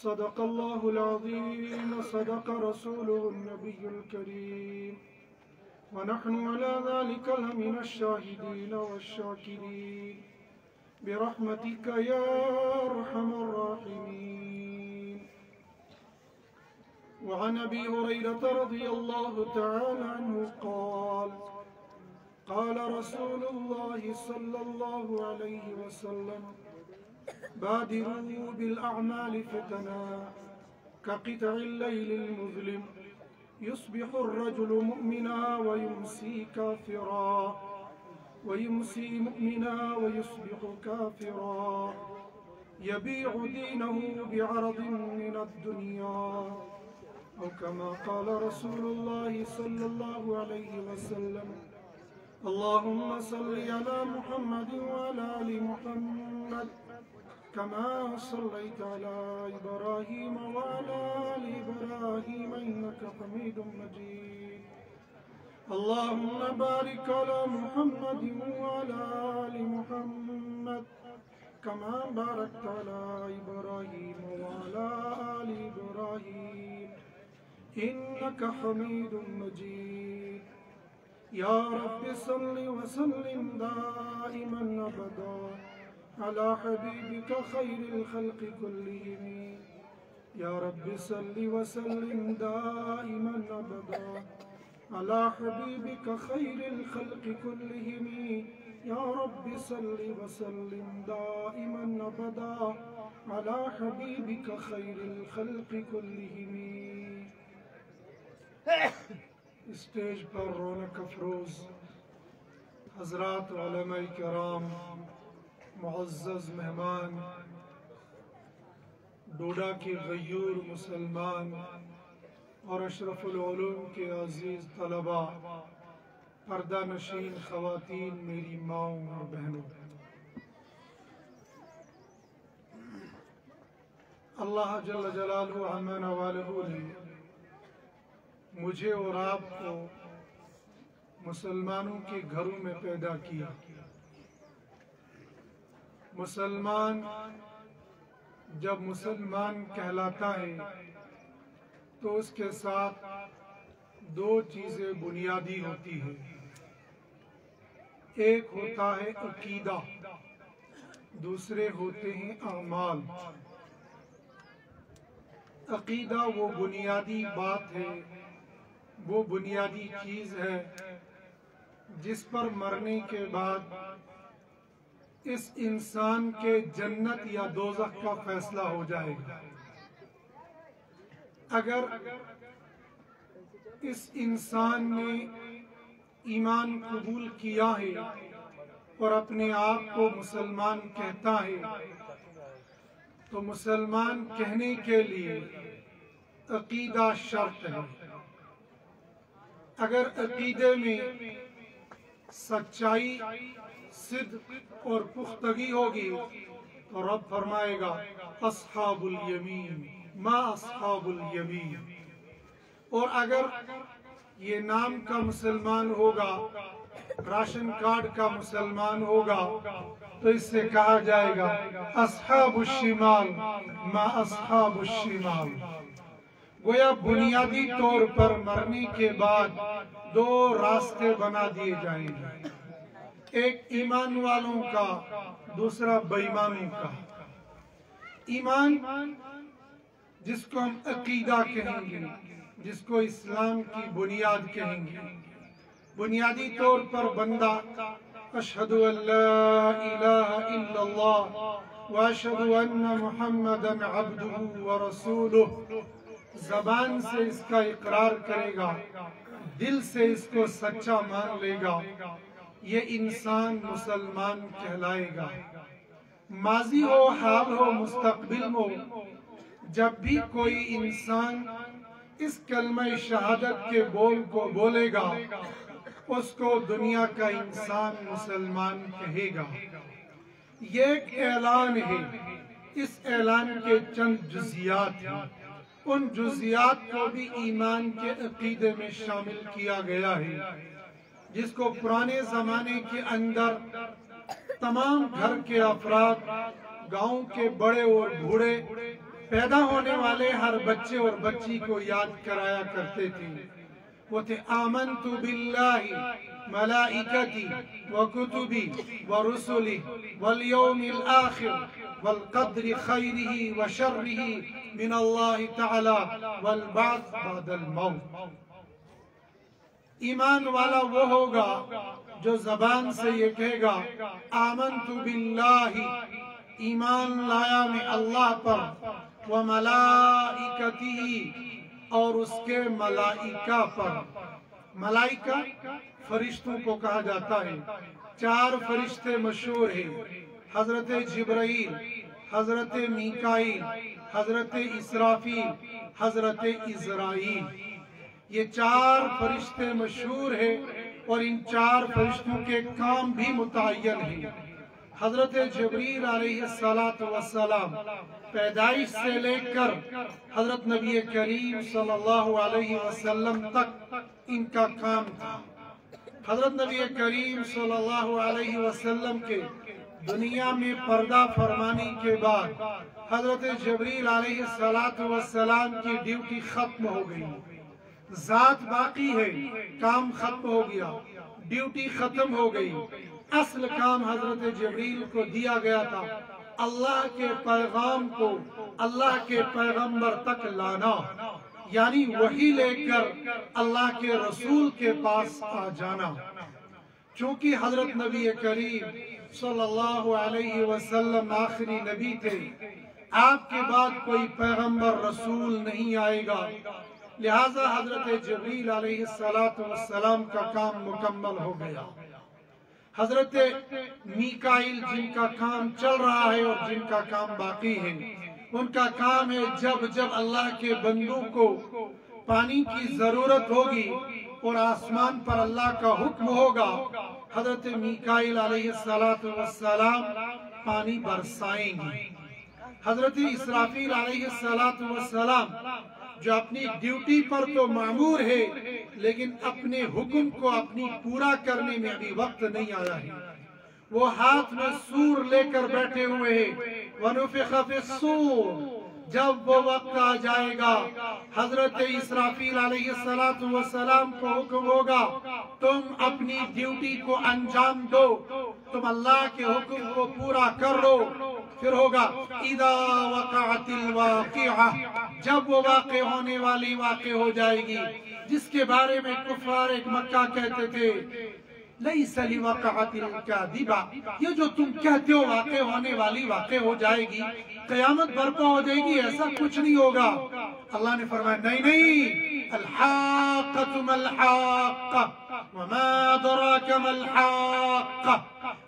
صدق الله العظيم وصدق رسوله النبي الكريم ونحن على ذلك لمن الشاهدين والشاكرين برحمتك يا أرحم الراحمين. وعن أبي هريرة رضي الله تعالى عنه قال قال رسول الله صلى الله عليه وسلم بادروا بالأعمال فتنا كقطع الليل المظلم يصبح الرجل مؤمنا ويمسي كافرا ويمسي مؤمنا ويصبح كافرا يبيع دينه بعرض من الدنيا أو كما قال رسول الله صلى الله عليه وسلم. اللهم صل على محمد وعلى آل محمد كما صليت على إبراهيم وعلى آل إبراهيم إنك حميد مجيد. اللهم بارك على محمد وعلى آل محمد كما باركت على إبراهيم وعلى آل إبراهيم إنك حميد مجيد. يا رب صل وسلم دائما أبدا على حبيبك خير الخلق كلهم. يا رب صل وسلم دائما أبدا على حبيبك خير الخلق كلهم. يا رب صل وسلم دائما أبدا على حبيبك خير الخلق كلهم. اسٹیج پر رونق افروز حضرات علماء کرام، معزز مہمان، ڈوڈا کے غیور مسلمان اور اشرف العلوم کے عزیز طلباء، پردہ نشین خواتین، میری ماؤں اور بہنوں، اللہ جل جلالہ عما نوالہ نے مجھے اور آپ کو مسلمانوں کے گھروں میں پیدا کیا. مسلمان جب مسلمان کہلاتا ہے تو اس کے ساتھ دو چیزیں بنیادی ہوتی ہیں. ایک ہوتا ہے عقیدہ، دوسرے ہوتے ہیں اعمال. عقیدہ وہ بنیادی بات ہے، وہ بنیادی چیز ہے جس پر مرنے کے بعد اس انسان کے جنت یا دوزخ کا فیصلہ ہو جائے گا. اگر اس انسان نے ایمان قبول کیا ہے اور اپنے آپ کو مسلمان کہتا ہے تو مسلمان کہنے کے لیے عقیدہ شرط ہے. اگر عقیدے میں سچائی، صدق اور پختگی ہوگی تو رب فرمائے گا اصحاب الیمین ما اصحاب الیمین. اور اگر یہ نام کا مسلمان ہوگا، راشن کارڈ کا مسلمان ہوگا تو اس سے کہا جائے گا اصحاب الشمال ما اصحاب الشمال. گویا بنیادی طور پر مرنے کے بعد دو راستے بنا دیے جائیں گے، ایک ایمان والوں کا، دوسرا بے ایمانوں کا. ایمان جس کو ہم عقیدہ کہیں گے، جس کو اسلام کی بنیاد کہیں گے، بنیادی طور پر بندہ اشہد ان لا الہ الا اللہ واشہد ان محمدا عبدہ ورسولہ، زبان سے اس کا اقرار کرے گا، دل سے اس کو سچا مان لے گا، یہ انسان مسلمان کہلائے گا. ماضی ہو، حال ہو، مستقبل ہو، جب بھی کوئی انسان اس کلمہ شہادت کے بول کو بولے گا اس کو دنیا کا انسان مسلمان کہے گا. یہ ایک اعلان ہے، اس اعلان کے چند جزیات ہیں. ان جزیات کو بھی ایمان کے عقیدے میں شامل کیا گیا ہے، جس کو پرانے زمانے کے اندر تمام گھر کے افراد، گاؤں کے بڑے اور بوڑھے پیدا ہونے والے ہر بچے اور بچی کو یاد کرایا کرتے تھے، وہ تھے آمنت باللہ ملائکتی وکتبی ورسلی والیوم الآخر والقدر خیرہ وشرہ من اللہ تعالی والبعث بعد الموت۔ ایمان والا وہ ہوگا جو زبان سے یہ کہے گا آمنت باللہ، ایمان لایا میں اللہ پر، وملائکتہ، اور اس کے ملائکہ پر۔ ملائکہ فرشتوں کو کہا جاتا ہے۔ 4 فرشتے مشہور ہیں، حضرت جبرائیل، حضرت میکائیل، حضرت اسرافیل، حضرت عزرائیل۔ یہ 4 فرشتے مشہور ہیں اور ان 4 فرشتوں کے کام بھی متعین ہیں۔ حضرت جبریل علیہ السلام پیدائش سے لے کر حضرت نبی کریم صلی اللہ علیہ وسلم تک ان کا کام تھا۔ حضرت نبی کریم صلی اللہ علیہ وسلم کے دنیا میں پردہ فرمانی کے بعد حضرت جبریل علیہ السلام کی ڈیوٹی ختم ہو گئی۔ ذات باقی ہے، کام ختم ہو گیا، ڈیوٹی ختم ہو گئی۔ اصل کام حضرت جبریل کو دیا گیا تھا اللہ کے پیغام کو اللہ کے پیغمبر تک لانا، یعنی وحی لے کر اللہ کے رسول کے پاس آ جانا۔ چونکہ حضرت نبی کریم صلی اللہ علیہ وسلم آخری نبی تھے، آپ کے بعد کوئی پیغمبر رسول نہیں آئے گا، لہذا حضرت جبریل علیہ السلام کا کام مکمل ہو گیا۔ حضرت میکائیل جن کا کام چل رہا ہے اور جن کا کام باقی ہے، ان کا کام ہے جب جب اللہ کے بندوں کو پانی کی ضرورت ہوگی اور آسمان پر اللہ کا حکم ہوگا، حضرت میکائیل علیہ السلام پانی برسائیں گے۔ حضرت اسرافیل علیہ السلام جو اپنی ڈیوٹی پر تو مامور ہے لیکن اپنے حکم کو اپنی پورا کرنے میں ابھی وقت نہیں آیا ہے، وہ ہاتھ میں سور لے کر بیٹھے ہوئے ہیں۔ وَنُفِخَ فِي الصُّورِ، جب وہ وقت آ جائے گا حضرت اسرافیل علیہ السلام کو حکم ہوگا تم اپنی ڈیوٹی کو انجام دو، تم اللہ کے حکم کو پورا کر لو۔ پھر ہوگا اِذَا وَقَعَتِ الْوَاقِعَةُ، جب وہ واقع ہونے والی واقع ہو جائے گی، جس کے بارے میں کفار مکہ کہتے تھے لَيْسَ لِوَقَعَتِ الْكَاذِبَةِ، یہ جو تم کہتے ہو واقع ہونے والی واقع ہو جائے گی، قیامت برپا ہو جائے گی، ایسا کچھ نہیں ہوگا۔ اللہ نے فرمایا نہیں، الحاقۃ ما الحاقۃ وما ادراک ما الحاقۃ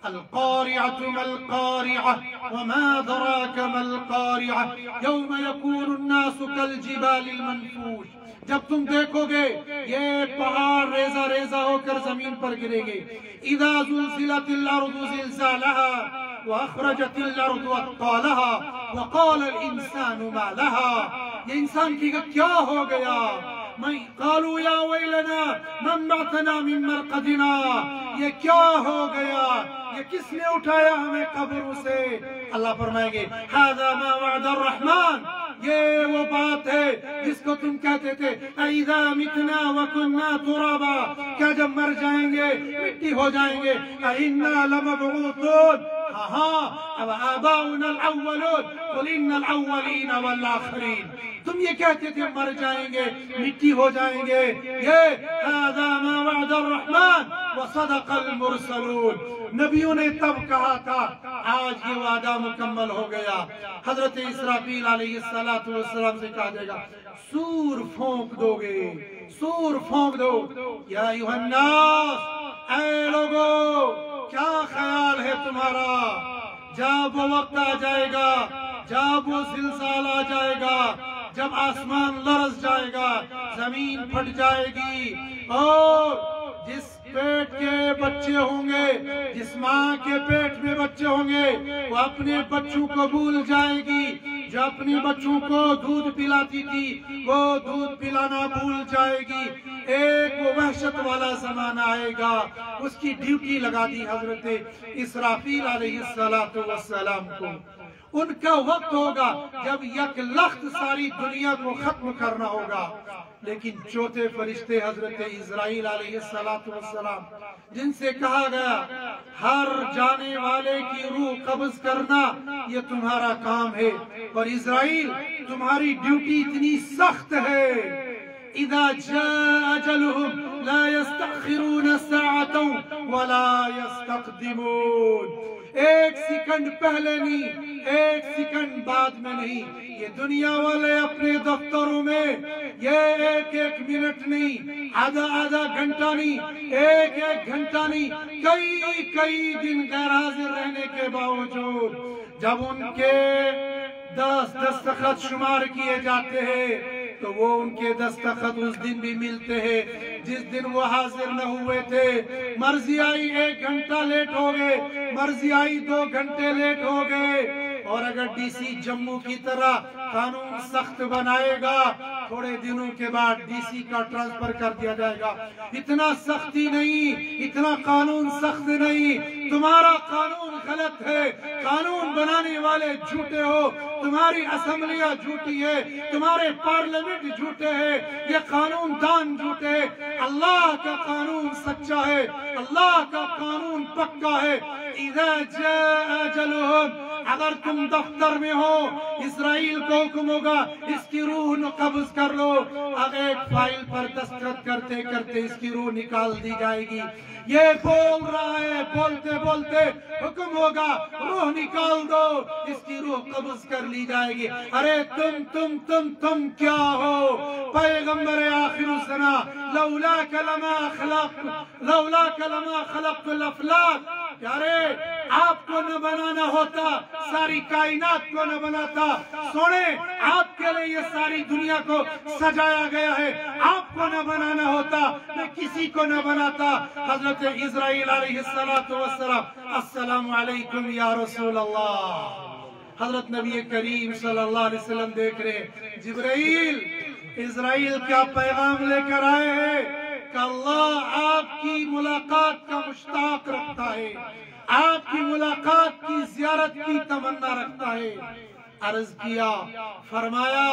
القارعۃ ما القارعۃ وما ادراک ما القارعۃ یوم یکون الناس کالجبال المنفوش، جب تم دیکھو گے یہ پہاڑ ریزہ ریزہ ہو کر زمین پر گریں گے۔ اذا زلزلت الارض زلزالها واخرجت الارض اثقالها وقال الانسان ما لها، یہ انسان کی کیا ہو گیا؟ قالوا یا ویلنا من بعثنا من مرقدنا، یہ کیا ہو گیا؟ یہ کس نے اٹھایا ہمیں قبروں سے؟ اللہ فرمائیں گے هذا ما وعد الرحمن، یہ وہ بات ہے جس کو تم کہتے تھے اذا متنا وكنا ترابا، کیا جب مر جائیں گے مٹی ہو جائیں گے، انا لمبعوثون، ہاں اب آباؤنا الاولون قل ان الاولین والآخرین، تم یہ کہتے تھے مر جائیں گے مٹی ہو جائیں گے، یہ هذا ما وعد الرحمن وصدق المرسلون، نبیوں نے تب کہا تھا، آج یہ وعدہ مکمل ہو گیا۔ حضرت اسرافیل علیہ السلام سے کہا جائے گا سور پھونک دو گے، سور پھونک دو۔ یا ایھا الناس، اے لوگو کیا خیال ہے تمہارا؟ جب وہ وقت آ جائے گا، جب وہ زلزال آ جائے گا، جب آسمان لرز جائے گا، زمین پھٹ جائے گی، اور جس پیٹ کے بچے ہوں گے، جس ماں کے پیٹ میں بچے ہوں گے، وہ اپنے بچوں کو بھول جائے گی، جو اپنے بچوں کو دودھ پلاتی تھی وہ دودھ پلانا بھول جائے گی۔ ایک وہ وحشت والا زمانہ آئے گا، اس کی ڈیوٹی لگا دی حضرت اسرافیل علیہ السلام کو۔ ان کا وقت ہوگا جب یک لخت ساری دنیا کو ختم کرنا ہوگا۔ لیکن چوتھے فرشتے حضرت اسرائیل علیہ السلام، جن سے کہا گیا ہر جانے والے کی روح قبض کرنا یہ تمہارا کام ہے، اور اسرائیل تمہاری ڈیوٹی اتنی سخت ہے، اذا جاء اجلهم لا يستأخرون ساعة ولا يستقدمون، ایک سیکنڈ پہلے نہیں، ایک سیکنڈ بعد میں نہیں۔ یہ دنیا والے اپنے دفتروں میں یہ ایک منٹ نہیں، آدھا گھنٹہ نہیں، ایک گھنٹہ نہیں، کئی دن غیر حاضر رہنے کے باوجود جب ان کے دستخط شمار کیے جاتے ہیں تو وہ ان کے دستخط اس دن بھی ملتے ہیں جس دن وہ حاضر نہ ہوئے تھے۔ مرضی آئی 1 گھنٹہ لیٹ ہو گئے، مرضی آئی 2 گھنٹے لیٹ ہو گئے، اور اگر ڈی سی جموں کی طرح قانون سخت بنائے گا تھوڑے دنوں کے بعد ڈی سی کا ٹرانسفر کر دیا جائے گا۔ اتنا سختی نہیں، اتنا قانون سخت نہیں، تمہارا قانون غلط ہے، قانون بنانے والے جھوٹے ہو، تمہاری اسمبلیاں جھوٹی ہے، تمہارے پارلیمنٹ جھوٹے ہیں، یہ قانون دان جھوٹے ہیں۔ اللہ کا قانون سچا ہے، اللہ کا قانون پکا ہے۔ اذا جاء اجلهم، اگر تم دفتر میں ہو اسرائیل کو حکم ہوگا اس کی روح قبض کر لو، اگر ایک فائل پر دستخط کرتے کرتے اس کی روح نکال دی جائے گی۔ یہ بول رہا ہے، بولتے بولتے حکم ہوگا روح نکال دو، اس کی روح قبض کر لی جائے گی۔ ارے تم کیا ہو؟ پیغمبر آخر الزمان، لولاک لما خلقت الافلاک، یارے آپ کو نہ بنانا ہوتا ساری کائنات کو نہ بناتا، سونے آپ کے لئے یہ ساری دنیا کو سجایا گیا ہے، آپ کو نہ بنانا ہوتا میں کسی کو نہ بناتا۔ حضرت اسرائیل علیہ السلام، السلام علیکم یا رسول اللہ۔ حضرت نبی کریم صلی اللہ علیہ وسلم دیکھ رہے جبرائیل اسرائیل کا پیغام لے کر آئے ہیں کہ اللہ آپ کی ملاقات کا مشتاق رکھتا ہے، آپ کی ملاقات کی زیارت کی تمنا رکھتا ہے۔ عرض کیا، فرمایا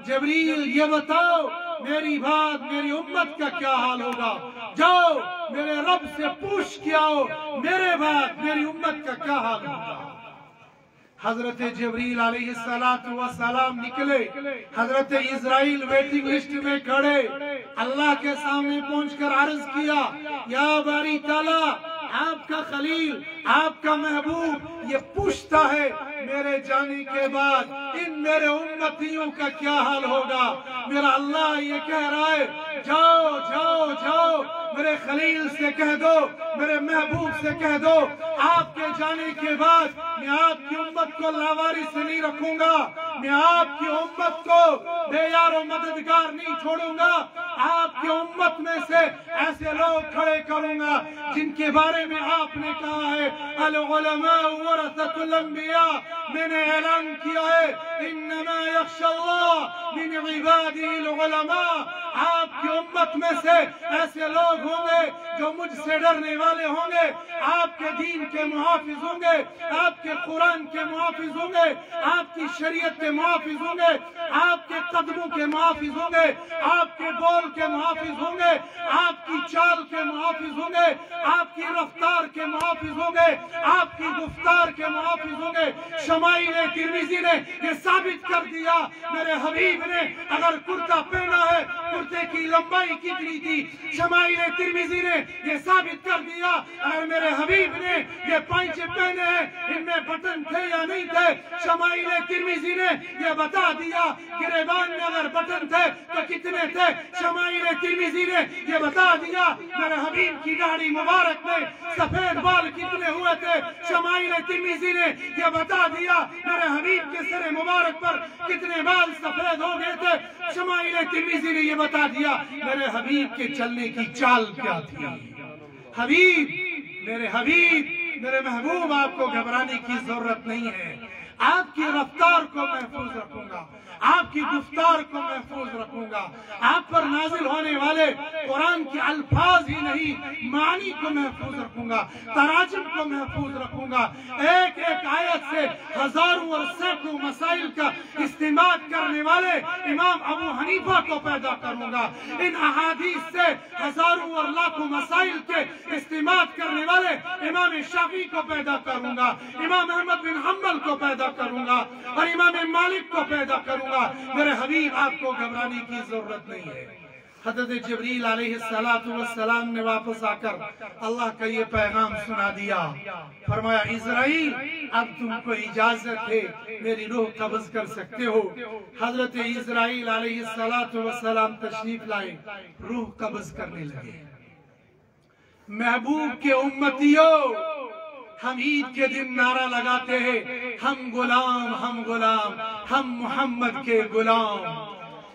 جبریل یہ بتاؤ میری بات میری امت کا کیا حال ہوگا، جاؤ میرے رب سے پوچھ کے آؤ میرے بات میری امت کا کیا حال ہوگا۔ حضرت جبریل علیہ السلام نکلے، حضرت اسرائیل ویٹنگ لسٹ میں کھڑے، اللہ کے سامنے پہنچ کر عرض کیا، یا باری تعالیٰ آپ کا خلیل، آپ کا محبوب یہ پوچھتا ہے میرے جانے کے بعد ان میرے امتیوں کا کیا حال ہوگا۔ میرا اللہ یہ کہہ رہا ہے جاؤ جاؤ جاؤ میرے خلیل سے کہہ دو، میرے محبوب سے کہہ دو آپ کے جانے کے بعد میں آپ کی امت کو لاوارث نہیں رکھوں گا، میں آپ کی امت کو بے یار و مددگار نہیں چھوڑوں گا، آپ کی امت میں سے ایسے لوگ کھڑے کروں گا جن کے بارے میں آپ نے کہا ہے العلماء ورثۃ الانبیاء، میں نے اعلان کیا ہے انما یخشی اللہ من عبادہ العلماء، آپ کی امت میں سے ایسے لوگ ہوں گے جو مجھ سے ڈرنے والے ہوں گے، آپ کے دین کے محافظ ہوں گے، آپ کے قرآن کے محافظ ہوں گے، آپ کی شریعت کے محافظ ہوں گے، آپ کے قدموں کے محافظ ہوں گے، آپ کے بول کے محافظ ہوں گے، آپ کی چال کے محافظ ہوں گے، آپ کی رفتار کے محافظ ہوں گے، آپ کی گفتار کے محافظ ہوں گے۔ شمائل ترمذی نے یہ ثابت کر دیا میرے حبیب نے اگر کرتا پہنا ہے کرتے کی لمبائی کتنی تھی، شمائل ترمذی نے یہ ثابت کر دیا اگر میرے حبیب نے یہ پائچے پہنے ہیں ان میں بٹن تھے یا نہیں تھے، شمائل ترمذی نے یہ بتا دیا گریبان میں اگر بٹن تھے تو کتنے تھے، شمائل ترمذی نے یہ بتا دیا میرے حبیب کی داڑھی مبارک میں سفید بال کتنے ہوئے تھے، شمائل ترمذی نے یہ بتا دیا میرے حبیب کے سر مبارک پر کتنے بال سفید ہو گئے تھے، شمائل ترمذی نے یہ بتا دیا میرے حبیب کے چلنے کی چال کیا تھی۔ حبیب میرے محبوب آپ کو گھبرانے کی ضرورت نہیں ہے، آپ کی رفتار کو محفوظ رکھوں گا، آپ کی کی گفتار کو محفوظ رکھوں گا، آپ پر نازل ہونے والے قرآن کے الفاظ ہی نہیں معنی کو محفوظ رکھوں گا، تراجم کو محفوظ رکھوں گا، ایک ایک آیت سے ہزاروں اور سینکڑوں مسائل کا استنباط کرنے والے امام ابو حنیفہ کو پیدا کروں گا، ان احادیث سے ہزاروں اور لاکھوں مسائل کے استنباط کرنے والے امام شافعی کو پیدا کروں گا، امام احمد بن حنبل کو پیدا کروں گا اور امام مالک کو پیدا کروں گا۔ میرے حبیب آپ کو گھبرانے کی ضرورت نہیں ہے۔ حضرت جبریل علیہ السلام نے واپس آ کر اللہ کا یہ پیغام سنا دیا، فرمایا اسرائیل اب تم کو اجازت ہے میری روح قبض کر سکتے ہو۔ حضرت اسرائیل علیہ السلام تشریف لائے، روح قبض کرنے لگے۔ محبوب کے امتیوں، ہم عید کے دن نعرہ لگاتے ہیں، ہم غلام ہم غلام، ہم محمد کے غلام۔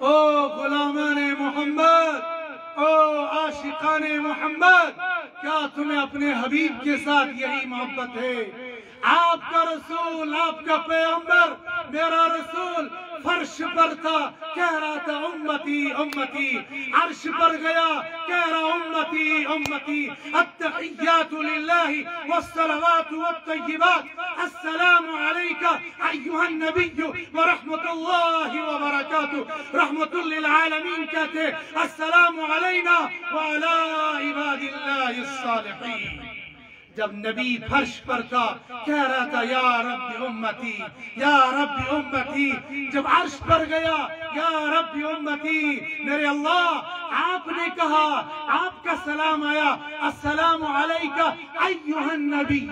او غلامان محمد، او عاشقان محمد، کیا تمہیں اپنے حبیب کے ساتھ یہی محبت ہے؟ آپ کا رسول، آپ کا پیغمبر، میرا رسول فرش پر تھا، کہہ رہا تھا امتی امتی، عرش پر گیا کہہ رہا امتی امتی، التحیات للہ والصلوات والطیبات، السلام علیکہ ایہا النبی ورحمت اللہ وبرکاتہ، رحمت للعالمین کہتے، السلام علینا وعلی عباد اللہ الصالحین۔ جب نبی فرش پر تھا کہہ رہا تھا یا رب امتی یا رب امتی، جب عرش پر گیا یا رب امتی، میرے اللہ آپ نے کہا، آپ کا سلام آیا، السلام علیکہ ایہا النبی،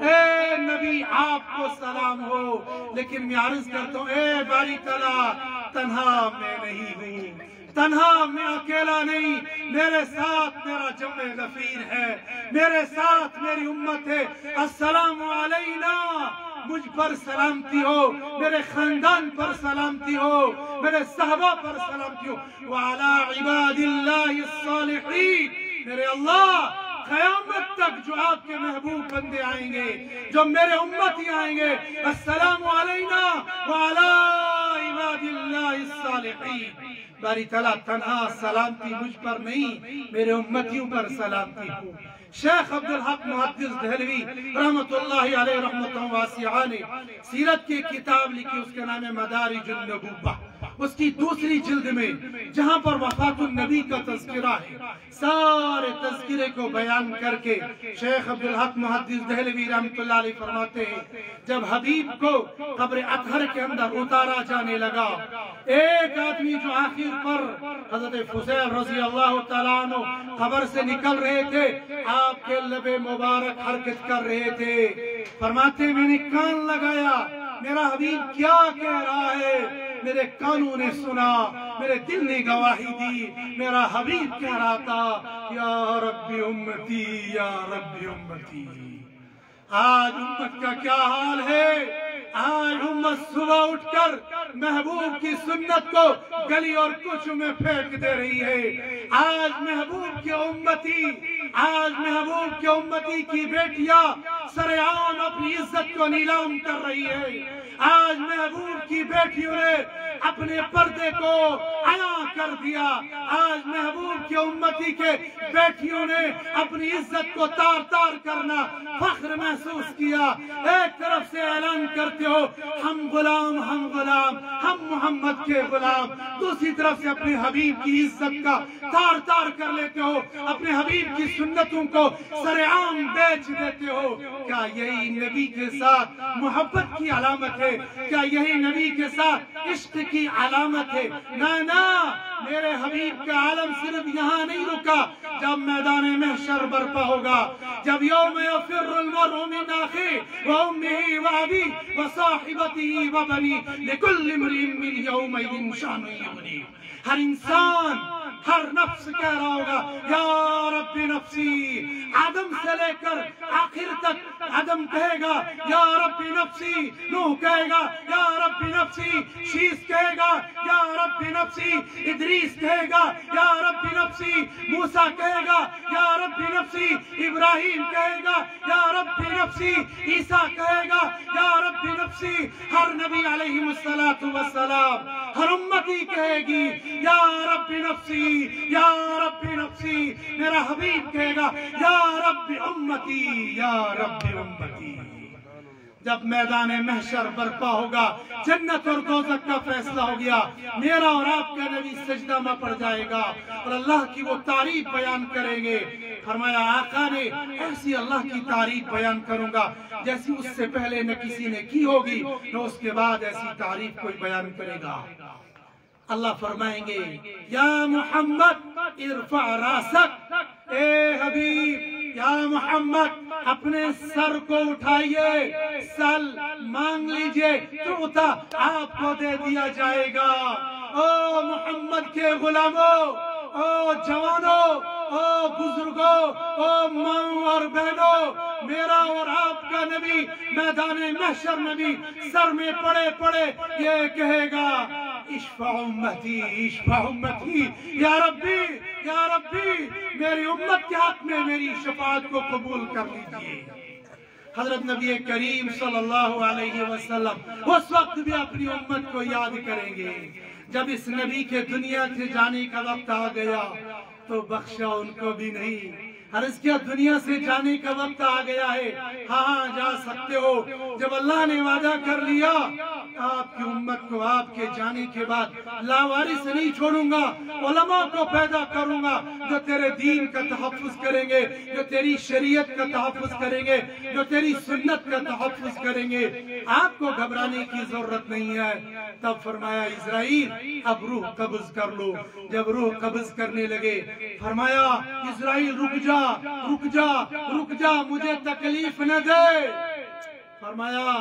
اے نبی آپ کو سلام ہو۔ لیکن میں عرض کرتا ہوں اے باری تعالیٰ، تنہا میں نہیں ہوں، تنہا میں اکیلا نہیں، میرے ساتھ میرا جمع غفیر ہے، میرے ساتھ میری امت ہے۔ السلام علینا، مجھ پر سلامتی ہو، میرے خاندان پر سلامتی ہو، میرے صحابہ پر سلامتی ہو، وعلی عباد اللہ الصالحین۔ میرے اللہ قیامت تک جو آپ کے محبوب بندے آئیں گے، جو میرے امتی آئیں گے، السلام علینا وعلی عباد اللہ الصالحین۔ باری تعالیٰ تنہا سلامتی مجھ پر نہیں، میرے امتیوں پر سلامتی ہو۔ شیخ عبدالحق محدث دہلوی رحمت اللہ علیہ رحمت واسعہ نے سیرت کی کتاب لکھی، اس کے نام ہے مدارج النبوہ۔ اس کی دوسری جلد میں جہاں پر وفات النبی کا تذکرہ ہے، سارے تذکرے کو بیان کر کے شیخ عبدالحق محدث دہلوی رحمت اللہ علیہ فرماتے ہیں، جب حبیب کو قبر اطہر کے اندر اتارا جانے لگا، ایک آدمی جو آخر پر حضرت فضیل رضی اللہ تعالیٰ عنہ قبر سے نکل رہے تھے، آپ کے لب مبارک حرکت کر رہے تھے، فرماتے میں نے کان لگایا، میرا حبیب کیا کہہ رہا ہے، میرے کانوں نے سنا، میرے دل نے گواہی دی، میرا حبیب کہہ رہا تھا یا رب امتی یا رب امتی۔ آج امت کا کیا حال ہے؟ آج امت صبح اٹھ کر محبوب کی سنت کو گلی اور کوچوں میں پھینک دے رہی ہے۔ آج محبوب کی امتی، آج محبوب کی امتی کی بیٹیاں سر عام اپنی عزت کو نیلام کر رہی ہے۔ آج محبوب کی بیٹیوں نے اپنے پردے کو عیاں کر دیا۔ آج محبوب کی امتی کے بیٹیوں نے اپنی عزت کو تار تار کرنا فخر محسوس کیا۔ ایک طرف سے اعلان کرتے ہو ہم غلام ہم غلام، ہم محمد کے غلام، دوسری طرف سے اپنے حبیب کی عزت کا تار تار کر لیتے ہو، اپنے حبیب کی سنتوں کو سر عام بیچ دیتے ہو۔ کیا یہی نبی کے ساتھ محبت کی علامت ہے؟ کیا یہی نبی کے ساتھ عشق کی علامت ہے؟ نہ، میرے حبیب کا عالم صرف یہاں نہیں رکا۔ جب میدان محشر برپا ہوگا، جب یوم یفر المرء من اخیہ وامہ وابیہ وصاحبتہ وبنیہ لکل امرئ منہم یومئذ شأن یغنیہ۔ ہر انسان، ہر نفس کہہ رہا ہوگا یا رب نفسی، آدم سے لے کر آخر تک آدم کہے گا یا رب نفسی، نوح کہے گا یا رب نفسی، شیس کہے گا یا رب نفسی، ادریس کہے گا یا رب نفسی، موسیٰ کہے گا یا رب نفسی، ابراہیم کہے گا یا رب نفسی، عیسیٰ کہے گا یا رب نفسی۔ ہر نبی علیہ السلام ہر امتی کہے گی یا رب نفسی یا رب نفسی، میرا حبیب کہے گا یا رب امتی یا رب امتی۔ جب میدان محشر برپا ہوگا، جنت اور دوزخ کا فیصلہ ہو گیا، میرا اور آپ کا نبی سجدہ میں پڑ جائے گا اور اللہ کی وہ تعریف بیان کریں گے۔ فرمایا آقا نے ایسی اللہ کی تعریف بیان کروں گا جیسی اس سے پہلے نہ کسی نے کی ہوگی، نہ اس کے بعد ایسی تعریف کوئی بیان کرے گا۔ اللہ فرمائیں گے یا محمد ارفع راسک، اے حبیب یا محمد اپنے سر کو اٹھائیے، سل مانگ لیجئے تو آپ کو دے دیا جائے گا۔ او محمد کے غلاموں، او جوانوں، او بزرگوں، او ماں اور بہنوں، میرا اور آپ کا نبی میدان محشر نبی سر میں پڑے پڑے یہ کہے گا اشفع امتی اشفع امتی، یا ربی یا ربی میری امت کے حق میں میری شفاعت کو قبول کر لیجئے۔ حضرت نبی کریم صلی اللہ علیہ وسلم اس وقت بھی اپنی امت کو یاد کریں گے جب اس نبی کے دنیا سے جانے کا وقت آ گیا تو بخشا ان کو بھی نہیں۔ عرض کیا دنیا سے جانے کا وقت آ گیا ہے، ہاں جا سکتے ہو۔ جب اللہ نے وعدہ کر لیا آپ کی امت کو آپ کے جانے کے بعد لاوارث نہیں چھوڑوں گا، علماء کو پیدا کروں گا جو تیرے دین کا تحفظ کریں گے، جو تیری شریعت کا تحفظ کریں گے، جو تیری سنت کا تحفظ کریں گے، آپ کو گھبرانے کی ضرورت نہیں ہے۔ تب فرمایا اسرائیل اب روح قبض کر لو۔ جب روح قبض کرنے لگے فرمایا اسرائیل رک جا رک جا رک جا، مجھے تکلیف نہ دے۔ فرمایا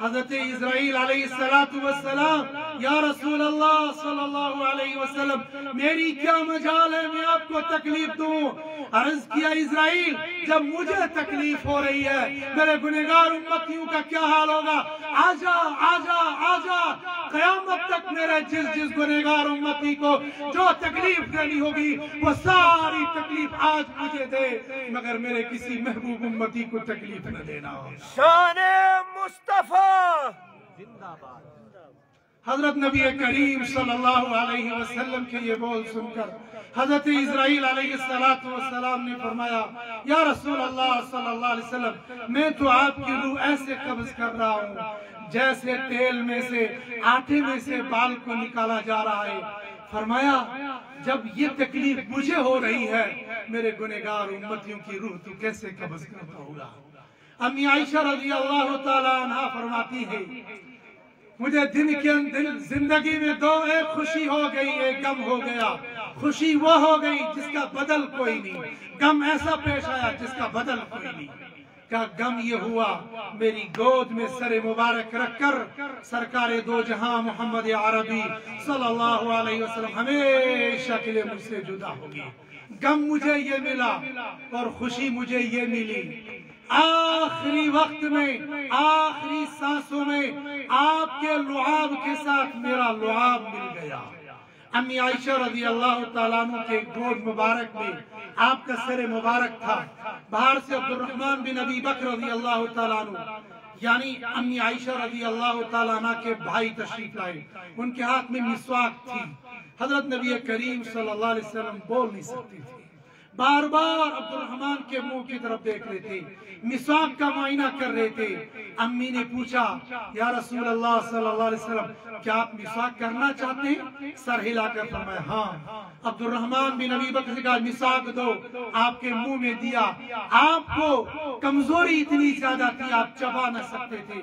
حضرت اسرائیل علیہ السلام یا رسول اللہ صلی اللہ علیہ وسلم میری کیا مجال ہے میں آپ کو تکلیف دوں؟ عرض کیا اسرائیل جب مجھے تکلیف ہو رہی ہے میرے گنہگار امتیوں کا کیا حال ہوگا؟ آجا آجا آجا، قیامت تک میرے جس گنہگار امتی کو جو تکلیف دینی ہوگی وہ ساری تکلیف آج مجھے دے، مگر میرے کسی محبوب امتی کو تکلیف نہ دینا۔ شان مصطفیٰ زندہ باد۔ حضرت نبی کریم صلی اللہ علیہ وسلم کے یہ بول سن کر حضرت اسرائیل علیہ السلام نے فرمایا یا رسول اللہ صلی اللہ علیہ وسلم میں تو آپ کی روح ایسے قبض کر رہا ہوں جیسے تیل میں سے آٹے میں سے بال کو نکالا جا رہا ہے۔ فرمایا جب یہ تکلیف مجھے ہو رہی ہے میرے گنہگار امتیوں کی روح تو کیسے قبض کرتا ہوگا؟ امی عائشہ رضی اللہ تعالیٰ عنہ فرماتی ہے مجھے دن کے زندگی میں دو، ایک خوشی ہو گئی ایک غم ہو گیا۔ خوشی وہ ہو گئی جس کا بدل کوئی نہیں، غم ایسا پیش آیا جس کا بدل کوئی نہیں۔ کیا غم یہ ہوا میری گود میں سر مبارک رکھ کر سرکار دو جہاں محمد عربی صلی اللہ علیہ وسلم ہمیشہ کے لیے مجھ سے جدا ہوگی۔ غم مجھے یہ ملا اور خوشی مجھے یہ ملی، آخری وقت میں آخری سانسوں میں آپ کے لعاب کے ساتھ میرا لعاب مل گیا۔ امی عائشہ رضی اللہ تعالیٰ عنہ کے گود مبارک میں آپ کا سر مبارک تھا، باہر سے عبد الرحمن بن ابی بکر رضی اللہ تعالیٰ عنہ یعنی امی عائشہ رضی اللہ تعالیٰ عنہ کے بھائی تشریف لائے، ان کے ہاتھ میں مسواک تھی۔ حضرت نبی کریم صلی اللہ علیہ وسلم بول نہیں سکتی تھی، بار بار عبد الرحمن کے منہ کی طرف دیکھ رہے تھے، مسواک کا معائنہ کر رہے تھے۔ امی نے پوچھا یا رسول اللہ صلی اللہ علیہ وسلم کیا آپ مسواک کرنا چاہتے ہیں؟ سر ہلا کر فرمایا ہاں۔ عبد الرحمن بن ابی بکر سے کہا مسواک دو، آپ کے منہ میں دیا۔ آپ کو کمزوری اتنی زیادہ تھی آپ چبا نہ سکتے تھے۔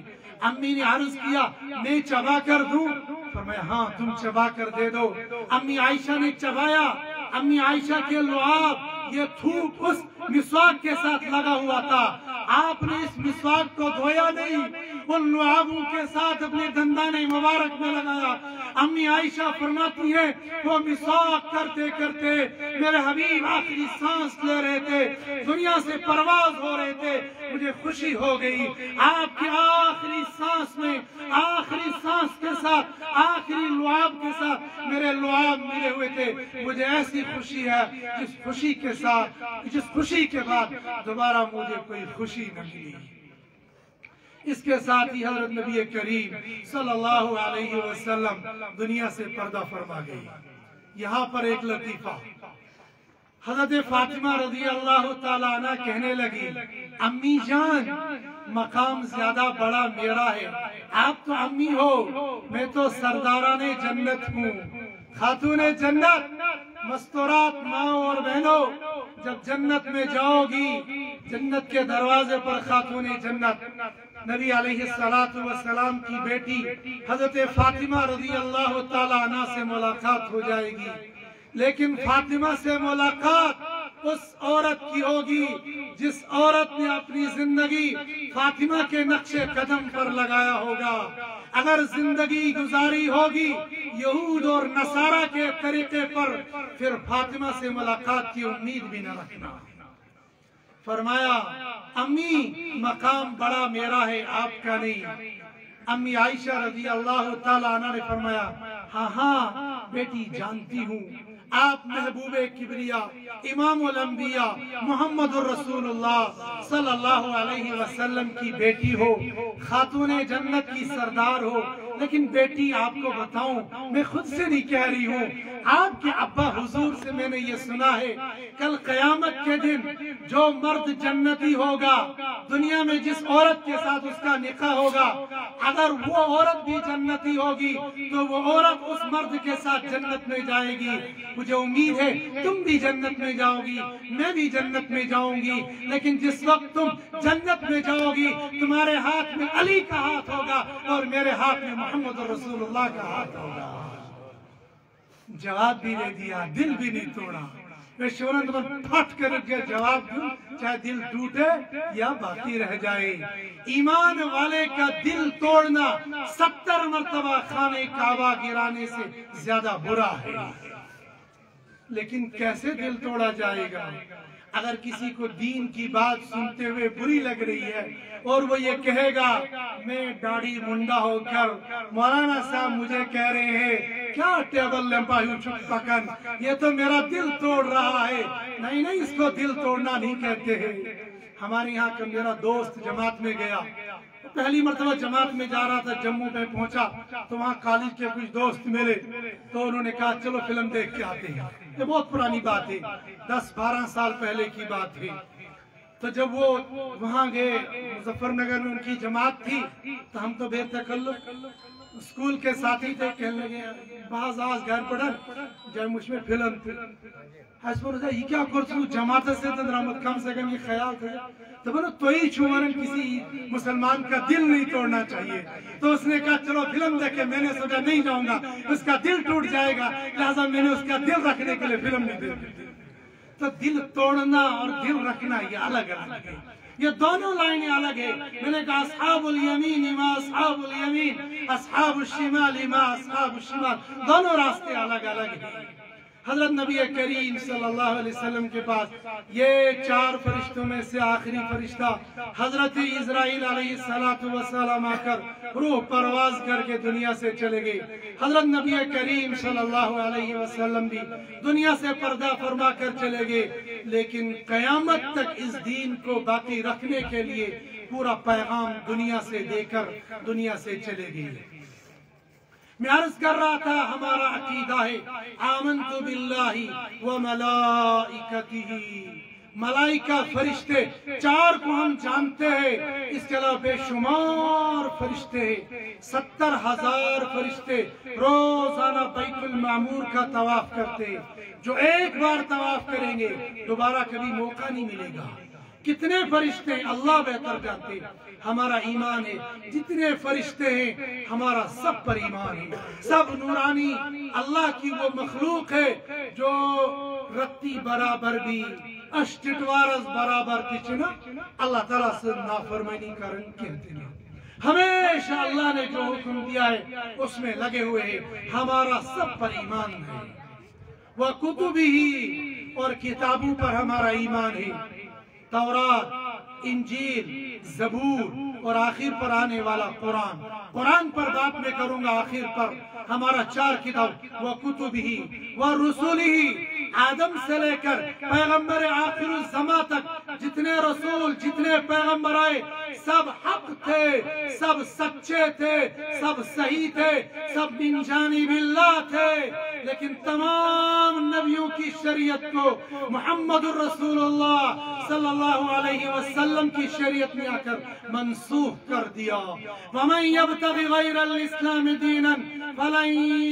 امی نے عرض کیا میں چبا کر دوں؟ فرمایا ہاں تم چبا کر دے دو۔ امی عائشہ نے چبایا، امی عائشہ کے لعاب یہ تھوک اس مسواک کے ساتھ لگا ہوا تھا، آپ نے اس مسواک کو دھویا نہیں، ان لعابوں کے ساتھ اپنے دندان مبارک میں لگایا۔ امی عائشہ فرماتی ہے وہ مسواک کرتے کرتے میرے حبیب آخری سانس لے رہے تھے، دنیا سے پرواز ہو رہے تھے، مجھے خوشی ہو گئی آپ کی آخری سانس میں آخری سانس کے ساتھ آخری لعاب کے ساتھ میرے لعاب ملے ہوئے تھے۔ مجھے ایسی خوشی ہے جس خوشی کے ساتھ جس خوشی کے بعد دوبارہ مجھے کوئی خوشی نہ ملی۔ اس کے ساتھ ہی حضرت نبی کریم صلی اللہ علیہ وسلم دنیا سے پردہ فرما گئی۔ یہاں پر ایک لطیفہ، حضرت فاطمہ رضی اللہ تعالیٰ عنہ کہنے لگی، امی جان مقام زیادہ بڑا میرا ہے، آپ تو امی ہو، میں تو سرداران جنت ہوں، خاتون جنت، مستورات ماں اور بہنوں، جب جنت میں جاؤ گی، جنت کے دروازے پر خاتون جنت نبی علیہ السلام کی بیٹی حضرت فاطمہ رضی اللہ تعالیٰ عنہ سے ملاقات ہو جائے گی، لیکن فاطمہ سے ملاقات اس عورت کی ہوگی جس عورت نے اپنی زندگی فاطمہ کے نقش قدم پر لگایا ہوگا۔ اگر زندگی گزاری ہوگی یہود اور نصارہ کے طریقے پر، پھر فاطمہ سے ملاقات کی امید بھی نہ رکھنا۔ فرمایا امی مقام بڑا میرا ہے، آپ کا نہیں۔ امی عائشہ رضی اللہ تعالیٰ عنہ نے فرمایا، ہاں ہاں بیٹی جانتی ہوں، آپ محبوب کبریا امام الانبیاء محمد الرسول اللہ صلی اللہ علیہ وسلم کی بیٹی ہو، خاتون جنت کی سردار ہو، لیکن بیٹی آپ کو بتاؤں، میں خود سے نہیں کہہ رہی ہوں، آپ کے ابا حضور سے میں نے یہ سنا ہے، کل قیامت کے دن جو مرد جنتی ہوگا، دنیا میں جس عورت کے ساتھ اس کا نکاح ہوگا، اگر وہ عورت بھی جنتی ہوگی تو وہ عورت اس مرد کے ساتھ جنت میں جائے گی۔ مجھے امید ہے تم بھی جنت میں جاؤ گی، میں بھی جنت میں جاؤں گی، لیکن جس وقت تم جنت میں جاؤ گی تمہارے ہاتھ میں علی کا ہاتھ ہوگا اور میرے ہاتھ میں محمد رسول اللہ کا ہاتھ ہوگا۔ جواب بھی دے دیا، دل بھی نہیں توڑا۔ میں شورن پر پھٹ کر کے جواب دوں، چاہے دل ٹوٹے یا باقی رہ جائے۔ ایمان والے کا دل توڑنا 70 مرتبہ خانہ کعبہ گرانے سے زیادہ برا ہے۔ لیکن کیسے دل توڑا جائے گا؟ اگر کسی کو دین کی بات سنتے ہوئے بری لگ رہی ہے اور وہ یہ کہے گا، میں داڑھی منڈا ہو کر مولانا صاحب مجھے کہہ رہے ہیں کیا ٹیبل لمبا ہوں چھپ پکن، یہ تو میرا دل توڑ رہا ہے۔ نہیں، اس کو دل توڑنا نہیں کہتے ہیں۔ ہمارے یہاں کا میرا دوست جماعت میں گیا، پہلی مرتبہ جماعت میں جا رہا تھا، جموں میں پہنچا تو وہاں کالج کے کچھ دوست ملے تو انہوں نے کہا چلو فلم دیکھ کے آتے ہیں۔ یہ بہت پرانی بات ہے، 10-12 سال پہلے کی بات ہے۔ تو جب وہ وہاں گئے، مظفر نگر میں ان کی جماعت تھی، تو ہم تو بے تکلف اسکول کے ساتھی تھے، کہنے لگے بعض آز گھر پڑھن جب مجھ میں فلم تھی، یہ کیا کرسو جماعت سے تندرامت کم سے کم یہ خیال تھا، تو بولو تو ہی چھوڑن کسی مسلمان کا دل نہیں توڑنا چاہیے۔ تو اس نے کہا چلو فلم دیکھے، میں نے سوچا نہیں جاؤں گا، اس کا دل ٹوٹ جائے گا، لہذا میں نے اس کا دل رکھنے کے لیے فلم نہیں دیکھی۔ تو دل توڑنا اور دل رکھنا یہ الگ الگ ہے، یہ دونوں لائنیں الگ ہے۔ میں نے کہا اصحاب الیمین ما اصحاب الیمین، اصحاب الشمال ما اصحاب الشمال، دونوں راستے الگ الگ ہیں۔ حضرت نبی کریم صلی اللہ علیہ وسلم کے پاس یہ 4 فرشتوں میں سے آخری فرشتہ حضرت اسرائیل علیہ السلام آ کر روح پرواز کر کے دنیا سے چلے گئے۔ حضرت نبی کریم صلی اللہ علیہ وسلم بھی دنیا سے پردہ فرما کر چلے گئے، لیکن قیامت تک اس دین کو باقی رکھنے کے لیے پورا پیغام دنیا سے دے کر دنیا سے چلے گئے۔ میں عرض کر رہا تھا ہمارا عقیدہ ہے آمنت باللہ و ملائکتہ، ملائکہ فرشتے 4 کو ہم جانتے ہیں، اس کے علاوہ بے شمار فرشتے ہیں، 70,000 فرشتے روزانہ بیت المعمور کا طواف کرتے ہیں، جو ایک بار طواف کریں گے دوبارہ کبھی موقع نہیں ملے گا۔ کتنے فرشتے اللہ بہتر جانتے، ہمارا ایمان ہے جتنے فرشتے ہیں ہمارا سب پر ایمان ہے، سب نورانی اللہ کی وہ مخلوق ہے جو رتی برابر بھی اشٹوارز برابر کچنا اللہ تعالیٰ سے نافرمانی کرن کہتے ہیں۔ ہمیشہ اللہ نے جو حکم دیا ہے اس میں لگے ہوئے ہیں، ہمارا سب پر ایمان ہے۔ وَكُتُبِهِ، اور کتابوں پر ہمارا ایمان ہے، تورات، انجیل، زبور اور آخر پر آنے والا قرآن۔ قرآن پر بات میں کروں گا آخر پر۔ ہمارا 4 کتاب وَكُتُبِهِ وَرُسُلِهِ، آدم سے لے کر پیغمبر آخر الزمان تک جتنے رسول جتنے پیغمبر آئے سب حق تھے، سب سچے تھے، سب صحیح تھے، سب من جانب اللہ تھے، لیکن تمام نبیوں کی شریعت کو محمد الرسول اللہ صلی اللہ علیہ وسلم کی شریعت میں آ کر منسوخ کر دیا۔ وَمَن يَبْتَغِ غَيْرَ الْإِسْلَامِ دِينًا فَلَن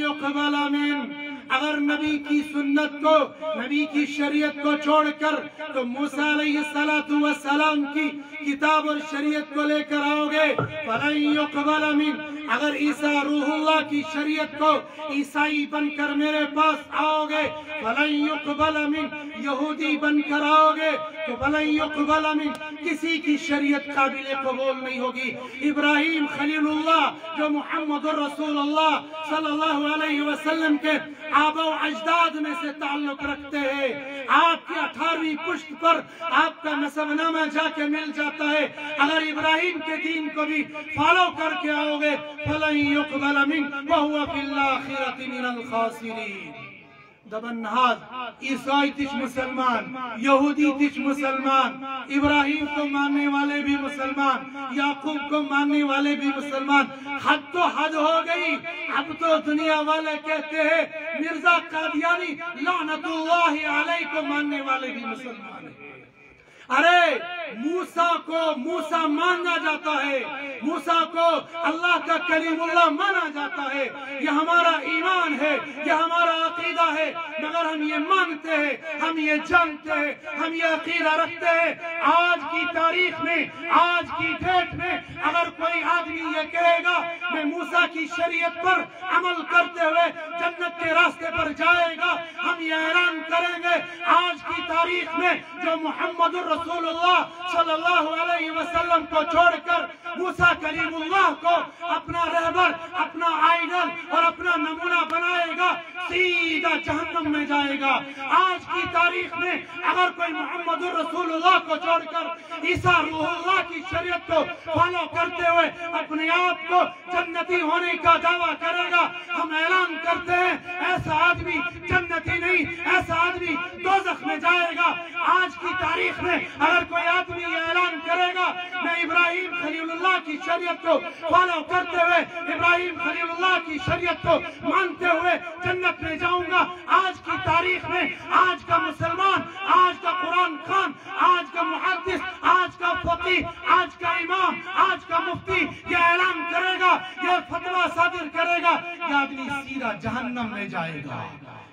يُقْبَلَ مِنْهُ۔ اگر نبی کی سنت کو، نبی کی شریعت کو چھوڑ کر تو موسیٰ علیہ السلام کی کتاب اور شریعت کو لے کر آؤ گے، فَلَن يُقْبَلَ مِنْهُ۔ اگر عیسیٰ روح اللہ کی شریعت کو عیسائی بن کر میرے پاس آؤ گے، فَلَن يُقْبَلَ مِنْهُ۔ یہودی بن کر آؤ گے تو فَلَن يُقْبَلَ مِنْهُ، کسی کی شریعت قابل قبول نہیں ہوگی۔ ابراہیم خلیل اللہ جو محمد الرسول اللہ صلی اللہ علیہ وسلم کے آبا و اجداد میں سے تعلق رکھتے ہیں، آپ کی 18ویں پشت پر آپ کا نسب نامہ جا کے مل جاتا ہے، اگر ابراہیم کے دین کو بھی فالو کر کے آؤ گے فَلَن يُقْبَلَ مِنْهُ وَهُوَ فِي الْآخِرَةِ مِنَ الْخَاسِرِينَ۔ دبن نہاد عیسائی تیچ مسلمان، یہودی تیچ مسلمان، ابراہیم کو ماننے والے بھی مسلمان، یعقوب کو ماننے والے بھی مسلمان۔ حد تو حد ہو گئی، اب تو دنیا والے کہتے ہیں مرزا قادیانی لعنت اللہ علیہ کو ماننے والے بھی مسلمان ہیں۔ ارے موسیٰ کو موسیٰ مانا جاتا ہے، موسیٰ کو اللہ کا کلیم اللہ مانا جاتا ہے، یہ ہمارا ایمان ہے، یہ ہمارا عقیدہ ہے، مگر ہم یہ مانتے ہیں، ہم یہ جانتے ہیں، ہم یہ عقیدہ رکھتے ہیں۔ آج کی تاریخ میں، آج کی ڈیٹ میں اگر کوئی آدمی یہ کہے گا میں موسیٰ کی شریعت پر عمل کرتے ہوئے جنت کے راستے پر جائے گا، ہم یہ اعلان کریں گے آج کی تاریخ میں جو محمد رسول اللہ صلی اللہ علیہ وسلم کو چھوڑ کر موسیٰ کلیم اللہ کو اپنا رہبر، اپنا آئیڈل اور اپنا نمونہ بنائے گا، سیدھا جہنم میں جائے گا۔ آج کی تاریخ میں اگر کوئی محمد رسول اللہ کو چھوڑ کر عیسیٰ روح اللہ کی شریعت کو فالو کرتے ہوئے اپنے آپ کو جنتی ہونے کا دعویٰ کرے گا، ہم اعلان کرتے ہیں ایسا آدمی جنتی نہیں، ایسا آدمی دوزخ میں جائے گا۔ آج کی تاریخ میں اگر کوئی آدمی یہ اعلان کرے گا میں ابراہیم خلیل اللہ کی شریعت کو فالو کرتے ہوئے، ابراہیم خلیل اللہ کی شریعت کو مانتے ہوئے جنت میں جاؤں گا، آج کی تاریخ میں آج کا مسلمان، آج کا قرآن خوان، آج کا محدث، آج کا فقیہ، آج کا امام، آج کا مفتی یہ اعلان کرے گا، یہ فتویٰ صادر کرے گا، یہ آدمی سیدھا جہنم میں جائے گا۔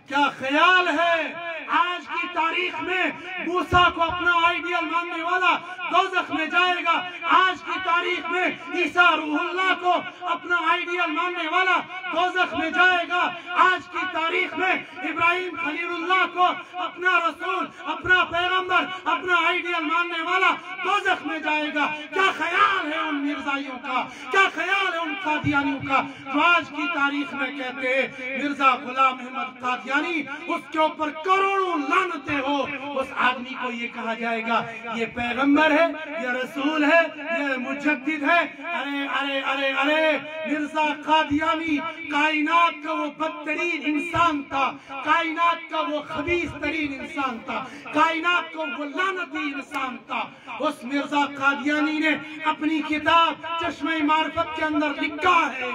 کیا خیال ہے آج کی تاریخ میں موسیٰ کو اپنا آئیڈیل ماننے والا دوزخ میں جائے گا، آج کی تاریخ میں عیسیٰ روح اللہ کو اپنا آئیڈیل ماننے والا دوزخ میں جائے گا، آج کی تاریخ میں ابراہیم خلیل اللہ کو اپنا رسول، اپنا پیغمبر، اپنا آئیڈیل ماننے والا دوزخ میں جائے گا۔ کیا خیال ہے ان مرزائیوں کا، کیا خیال ہے ان قادیانیوں کا جو آج کی تاریخ میں کہتے ہیں مرزا غلام احمد قادیانی، اس کے اوپر کروڑوں لعنتیں ہو، اس آدمی کو یہ کہا جائے گا یہ پیغمبر ہے، یہ رسول ہے، یہ مجدد ہے۔ ارے ارے ارے ارے مرزا قادیانی کائنات کا وہ بدترین انسان تھا، کائنات کا وہ خبیث ترین انسان تھا، کائنات کا وہ لعنتی انسان تھا۔ اس مرزا قادیانی نے اپنی کتاب چشمہ معرفت کے اندر لکھا ہے،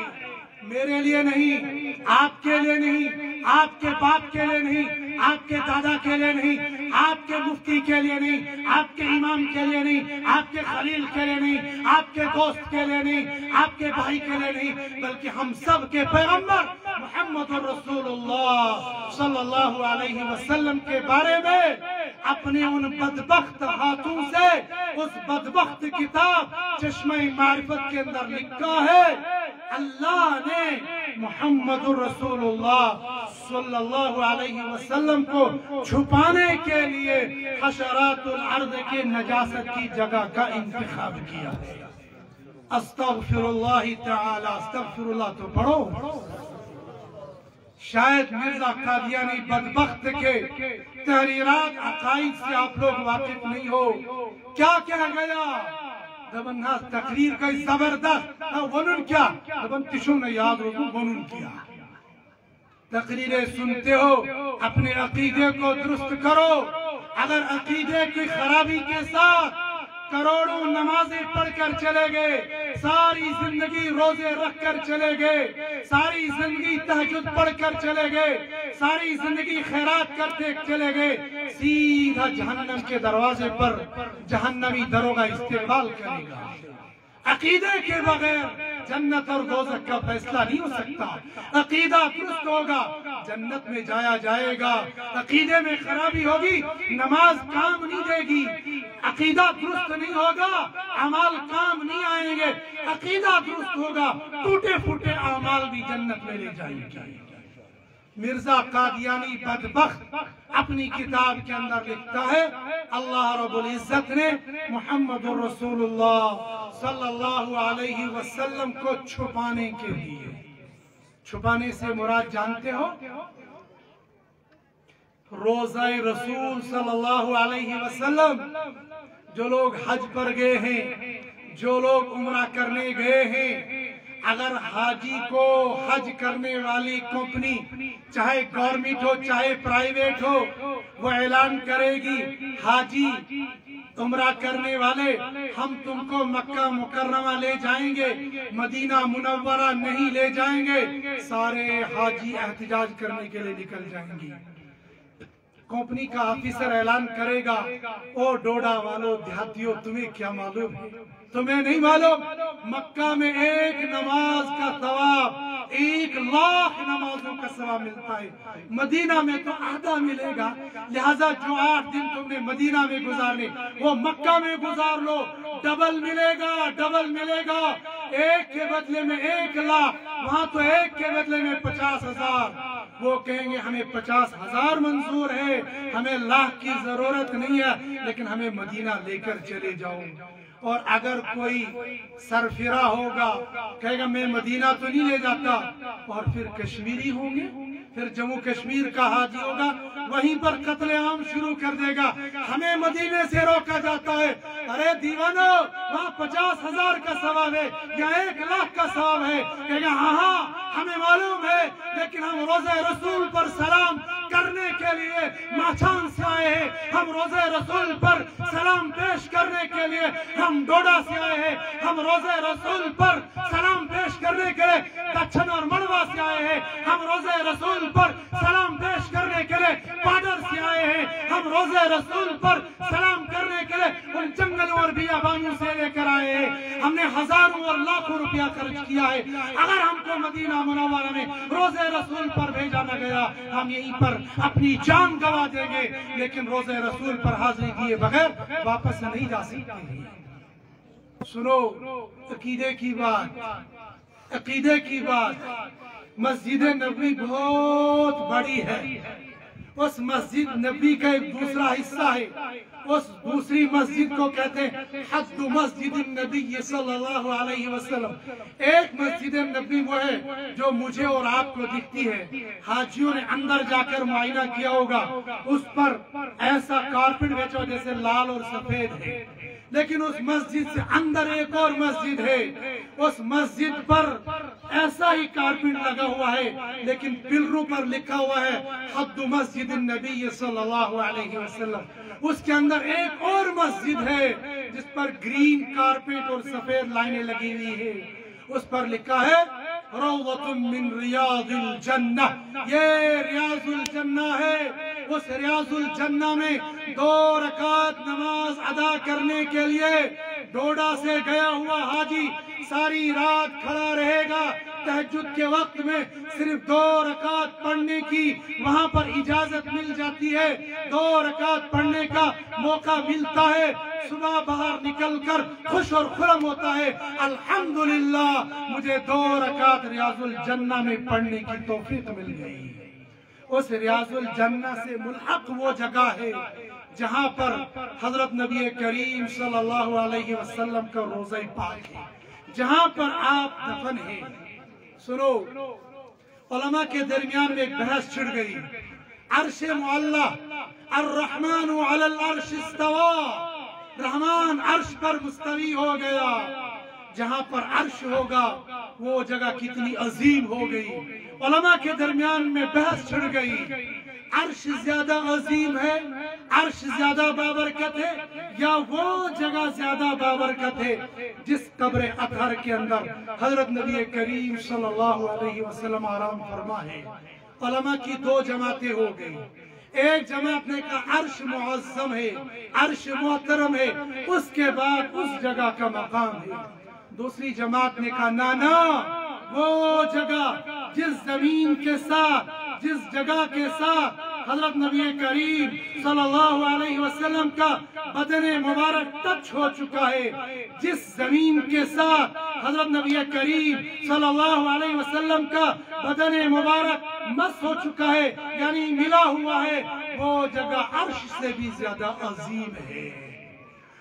میرے لیے نہیں، آپ کے لیے نہیں، آپ کے باپ کے لیے نہیں، آپ کے دادا کے لیے نہیں، آپ کے مفتی کے لیے نہیں، آپ کے امام کے لیے نہیں، آپ کے خلیل کے لیے نہیں، آپ کے دوست کے لیے نہیں، آپ کے بھائی کے لیے نہیں، بلکہ ہم سب کے پیغمبر محمد رسول اللہ صلی اللہ علیہ وسلم کے بارے میں اپنے ان بدبخت ہاتھوں سے اس بدبخت کتاب چشمہ معرفت کے اندر لکھا ہے اللہ نے محمد رسول اللہ صلی اللہ علیہ وسلم کو چھپانے کے لیے حشرات الارض کے نجاست کی جگہ کا انتخاب کیا ہے۔ استغفر اللہ تعالی، استغفر اللہ تو پڑھو۔ شاید مرزا قادیانی بدبخت کے تحریرات عقائد سے آپ لوگ واقف نہیں ہو، کیا کہا گیا؟ دبن تقریر کا زبردست ونن کیا دبن تشو نے یاد رکھو ونن کیا، تقریریں سنتے ہو اپنے عقیدے کو درست کرو، اگر عقیدے کی خرابی کے ساتھ کروڑوں نمازیں پڑھ کر چلے گئے، ساری زندگی روزے رکھ کر چلے گئے، ساری زندگی تہجد پڑھ کر چلے گئے، ساری زندگی خیرات کرتے چلے گئے، سیدھا جہنم کے دروازے پر جہنمی دروگہ استقبال کرے گا۔ عقیدے کے بغیر جنت اور دوزخ کا فیصلہ نہیں ہو سکتا۔ عقیدہ درست ہوگا، جنت میں جایا جائے گا۔ عقیدے میں خرابی ہوگی، نماز کام نہیں دے گی۔ عقیدہ درست نہیں ہوگا، اعمال کام نہیں آئیں گے۔ عقیدہ درست ہوگا، ٹوٹے پھوٹے اعمال بھی جنت میں لے جائیں گے۔ مرزا قادیانی بدبخت اپنی کتاب کے اندر لکھتا ہے، اللہ رب العزت نے محمد رسول اللہ صلی اللہ علیہ وسلم کو چھپانے کے لیے، چھپانے سے مراد جانتے ہو؟ روزہ رسول صلی اللہ علیہ وسلم، جو لوگ حج پر گئے ہیں، جو لوگ عمرہ کرنے گئے ہیں، اگر حاجی کو حج کرنے والی کمپنی، چاہے گورنمنٹ ہو چاہے پرائیویٹ ہو، وہ اعلان کرے گی، حاجی عمرہ کرنے والے ہم تم کو مکہ مکرمہ لے جائیں گے، مدینہ منورہ نہیں لے جائیں گے، سارے حاجی احتجاج کرنے کے لیے نکل جائیں گے۔ کمپنی کا آفیسر اعلان کرے گا، او ڈوڈا والو دیہاتیوں، تمہیں کیا معلوم ہے؟ تمہیں نہیں معلوم مکہ میں ایک نماز کا ثواب 1,00,000 نمازوں کا ثواب ملتا ہے، مدینہ میں تو آدھا ملے گا، لہذا جو 8 دن تم نے مدینہ میں گزارنے وہ مکہ میں گزار لو، ڈبل ملے گا، ڈبل ملے گا، ایک کے بدلے میں 1,00,000، وہاں تو ایک کے بدلے میں 50,000۔ وہ کہیں گے ہمیں 50,000 منظور ہے، ہمیں لاکھ کی ضرورت نہیں ہے، لیکن ہمیں مدینہ لے کر چلے جاؤ۔ اور اگر کوئی سرفراہ ہوگا، کہے گا میں مدینہ تو نہیں لے جاتا، اور پھر کشمیری ہوں گے، پھر جموں کشمیر کا حاجی ہوگا، وہیں پر قتل عام شروع کر دے گا، ہمیں مدینے سے روکا جاتا ہے، ارے دیوانو وہاں 50,000 کا ثواب ہے یا 1,00,000 کا ثواب ہے، کہے گا ہاں ہمیں معلوم ہے، لیکن ہم روزہ رسول پر سلام کرنے کے لیے ماچھان سے آئے ہیں، ہم روزہ رسول پر سلام پیش کرنے کے لیے ہم ڈوڈا سے آئے ہیں، ہم روزہ رسول پر سلام پیش کرنے کے لیے کچھن اور مڑوا سے آئے ہیں، ہم روزہ رسول پر سلام پیش کرنے کے لیے پاڈر سے آئے ہیں، ہم روزہ رسول پر سلام کرنے کے لیے ان جنگلوں اور بیابانوں سے لے کر آئے ہیں، ہم نے ہزاروں اور لاکھوں روپیہ خرچ کیا ہے، اگر ہم کو مدینہ منورہ میں روزہ رسول پر بھیجا نہ گیا، ہم یہیں پر اپنی جان گوا دیں گے، لیکن روزہ رسول پر حاضری کیے بغیر واپس نہیں جا سکتے۔ سنو عقیدے کی بات، عقیدے کی بات، مسجد نبوی بہت بڑی ہے، اس مسجد نبی کا ایک دوسرا حصہ ہے، اس دوسری مسجد کو کہتے ہیں حد مسجد النبی صلی اللہ علیہ وسلم۔ ایک مسجد نبی وہ ہے جو مجھے اور آپ کو دکھتی ہے، حاجیوں نے اندر جا کر معائنہ کیا ہوگا، اس پر ایسا کارپٹ بچھا ہوا جیسے لال اور سفید ہے، لیکن اس مسجد سے اندر ایک اور مسجد ہے، اس مسجد پر ایسا ہی کارپٹ لگا ہوا ہے، لیکن پلروں پر لکھا ہوا ہے حد مسجد النبی صلی اللہ علیہ وسلم۔ اس کے اندر ایک اور مسجد ہے جس پر گرین کارپٹ اور سفید لائنیں لگی ہوئی ہے، اس پر لکھا ہے روضۃ من ریاض الجنہ، یہ ریاض الجنہ ہے۔ اس ریاض الجنہ میں 2 رکعت نماز ادا کرنے کے لیے ڈوڈا سے گیا ہوا حاجی ساری رات کھڑا رہے گا، تہجد کے وقت میں صرف 2 رکعت پڑھنے کی وہاں پر اجازت مل جاتی ہے، 2 رکعت پڑھنے کا موقع ملتا ہے، صبح باہر نکل کر خوش اور خرم ہوتا ہے، الحمدللہ مجھے 2 رکعت ریاض الجنہ میں پڑھنے کی توفیق مل گئی۔ اس ریاض الجنہ سے ملحق وہ جگہ ہے جہاں پر حضرت نبی کریم صلی اللہ علیہ وسلم کا روضہ پاک ہے، جہاں پر آپ دفن ہیں۔ سنو، علماء کے درمیان میں ایک بحث چھڑ گئی، عرش معلی، الرحمن علی العرش استوى، رحمان عرش پر مستوی ہو گیا، جہاں پر عرش ہوگا وہ جگہ کتنی عظیم ہو گئی۔ علماء کے درمیان میں بحث چھڑ گئی، عرش زیادہ عظیم ہے عرش زیادہ بابرکت ہے یا وہ جگہ زیادہ بابرکت ہے جس قبر اطہر کے اندر حضرت نبی کریم صلی اللہ علیہ وسلم آرام فرما ہے؟ علماء کی دو جماعتیں ہو گئی. ایک جماعت نے کہا عرش معظم ہے، عرش محترم ہے، اس کے بعد اس جگہ کا مقام ہے. دوسری جماعت نے کہا نا، وہ جگہ جس زمین کے ساتھ، جس جگہ کے ساتھ حضرت نبی کریم صلی اللہ علیہ وسلم کا بدن مبارک ٹچ ہو چکا ہے، جس زمین کے ساتھ حضرت نبی کریم صلی اللہ علیہ وسلم کا بدن مبارک مس ہو چکا ہے، یعنی ملا ہوا ہے، وہ جگہ عرش سے بھی زیادہ عظیم ہے.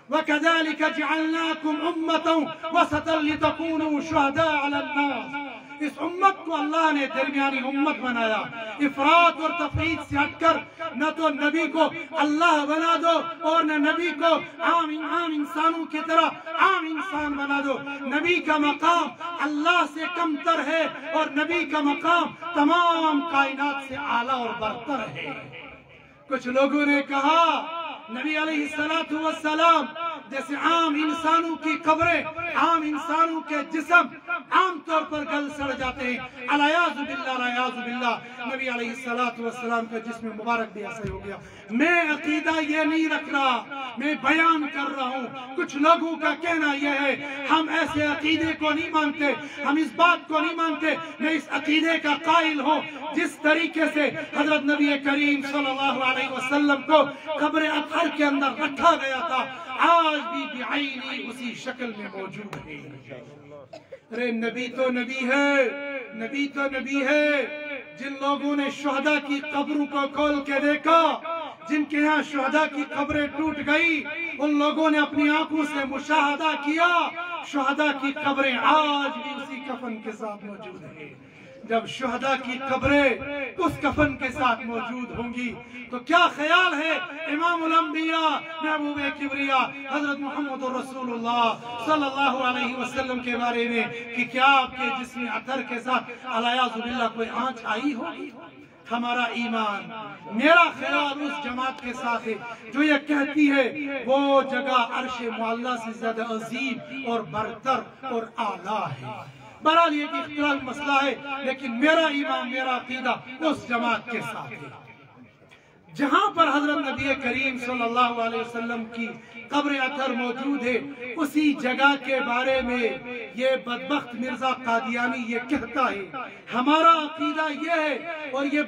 وَكَذَلِكَ جَعَلْنَاكُمْ أُمَّةً وَسَطًا لِتَكُونُوا شُهَدَاءَ عَلَى النَّاسِ. اس امت کو اللہ نے درمیانی امت بنایا. افراط اور تفریط سے ہٹ کر نہ تو نبی کو اللہ بنا دو اور نہ نبی کو عام انسانوں کی طرح عام انسان بنا دو. نبی کا مقام اللہ سے کم تر ہے اور نبی کا مقام تمام کائنات سے اعلیٰ اور برتر ہے. کچھ لوگوں نے کہا نبی علیہ السلام جیسے عام انسانوں کی قبریں، عام انسانوں کے جسم عام طور پر گل سڑ جاتے ہیں، العیاذ باللہ، نبی علیہ السلام کا جسم مبارک بھی ایسا ہو گیا. میں عقیدہ یہ نہیں رکھ رہا، میں بیان کر رہا ہوں. کچھ لوگوں کا کہنا یہ ہے ہم ایسے عقیدے کو نہیں مانتے، ہم اس بات کو نہیں مانتے. میں اس عقیدے کا قائل ہوں جس طریقے سے حضرت نبی کریم صلی اللہ علیہ وسلم کو قبر اطہر کے اندر رکھا گیا تھا، آج بھی بعینی اسی شکل میں موجود ہے. ارے نبی تو نبی ہے، نبی تو نبی ہے. جن لوگوں نے شہداء کی قبروں کو کھول کے دیکھا، جن کے یہاں شہداء کی قبریں ٹوٹ گئی، ان لوگوں نے اپنی آنکھوں سے مشاہدہ کیا شہداء کی قبریں آج بھی اسی کفن کے ساتھ موجود ہیں. جب شہداء کی قبریں اس کفن کے ساتھ موجود ہوں گی تو کیا خیال ہے امام الانبیاء محبوب کبریا حضرت محمد رسول اللہ صلی اللہ علیہ وسلم کے بارے میں کہ کیا آپ کے جسم اطہر کے ساتھ العیاذ باللہ کوئی آنچ آئی ہوگی؟ ہمارا ایمان، میرا خیال اس جماعت کے ساتھ ہے جو یہ کہتی ہے وہ جگہ عرش معلیٰ سے زیادہ عظیم اور برتر اور اعلیٰ ہے. بہرحال یہ اختلاف مسئلہ ہے، لیکن میرا ایمان، میرا عقیدہ اس جماعت کے ساتھ ہے. جہاں پر حضرت نبی کریم صلی اللہ علیہ وسلم کی قبر اطہر موجود ہے، اسی جگہ کے بارے میں یہ بدبخت مرزا قادیانی یہ کہتا ہے. ہمارا عقیدہ یہ ہے اور یہ